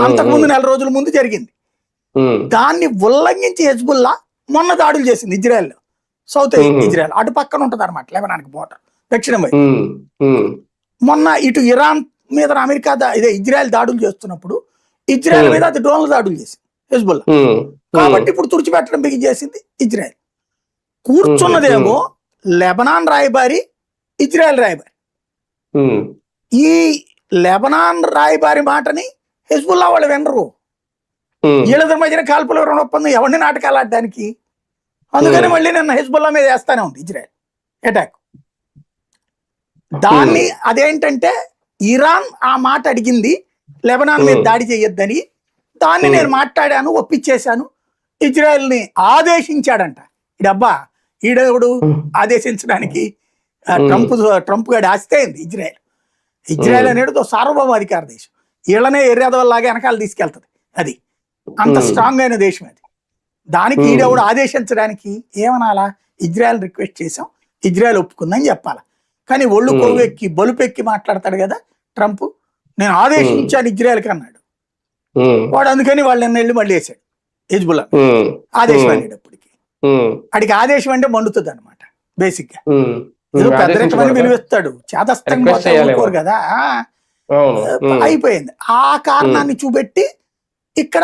అంతకుముందు 4 రోజుల ముందు జరిగింది. దాన్ని ఉల్లంఘించి హెజ్బుల్లా మొన్న దాడులు చేసింది ఇజ్రాయెల్లో, సౌత్ ఇజ్రాయెల్ అటు పక్కన ఉంటుంది అనమాట, లెబనాన్కి బోర్డర్ దక్షిణం వైపు. మొన్న ఇటు ఇరాన్ మీద అమెరికా ఇదే ఇజ్రాయెల్ దాడులు చేస్తున్నప్పుడు ఇజ్రాయెల్ మీద అది డ్రోన్లు దాడులు చేసింది హెజ్బుల్లా. కాబట్టి ఇప్పుడు తుడిచిపెట్టడం బిగించేసింది ఇజ్రాయెల్. కూర్చున్నదేమో లెబనాన్ రాయబారి, ఇజ్రాయెల్ రాయబారి. ఈ లెబనాన్ రాయబారి మాటని హెజ్బుల్లా వాళ్ళు వినరు. వీళ్ళిద్దరి మధ్యన కాల్పుల ఒప్పందం ఎవరిని నాటకాలు ఆడడానికి. అందుకని మళ్ళీ నిన్న హెజ్బుల్లా మీద వేస్తానే ఉంది ఇజ్రాయెల్ అటాక్. దాన్ని అదేంటంటే ఇరాన్ ఆ మాట అడిగింది లెబనాన్ మీద దాడి చేయొద్దని, దాన్ని నేను మాట్లాడాను, ఒప్పించేశాను, ఇజ్రాయెల్ని ఆదేశించాడంట. ఈడబ్బా ఈడెవడు ఆదేశించడానికి? ట్రంప్ గాడి ఆస్తే అయింది ఇజ్రాయెల్. ఇజ్రాయెల్ అనేది సార్వభౌమాధికార దేశం, వీళ్ళనే ఎర్రేదవల్లాగా వెనకాల తీసుకెళ్తుంది. అది అంత స్ట్రాంగ్ అయిన దేశం అది. దానికి ఈడెవడు ఆదేశించడానికి ఏమనాలా? ఇజ్రాయెల్ రిక్వెస్ట్ చేసాం, ఇజ్రాయెల్ ఒప్పుకుందని చెప్పాలా. కానీ ఒళ్ళు కొవ్వెక్కి బలుపెక్కి మాట్లాడతాడు కదా ట్రంప్, నేను ఆదేశించాను ఇజ్రాయెల్కి అన్నాడు వాడు. అందుకని వాళ్ళు నిన్న వెళ్ళి మళ్ళీ వేసాడు హెజ్బుల్లా ఆదేశం అనేటప్పటికి. అడికి ఆదేశం అంటే మండుతుంది అనమాట బేసిక్ గా. ఏదో పెద్ద రెట్టమని విలువిస్తాడు, చేతస్థంగా కోరు కదా, అయిపోయింది. ఆ కారణాన్ని చూపెట్టి ఇక్కడ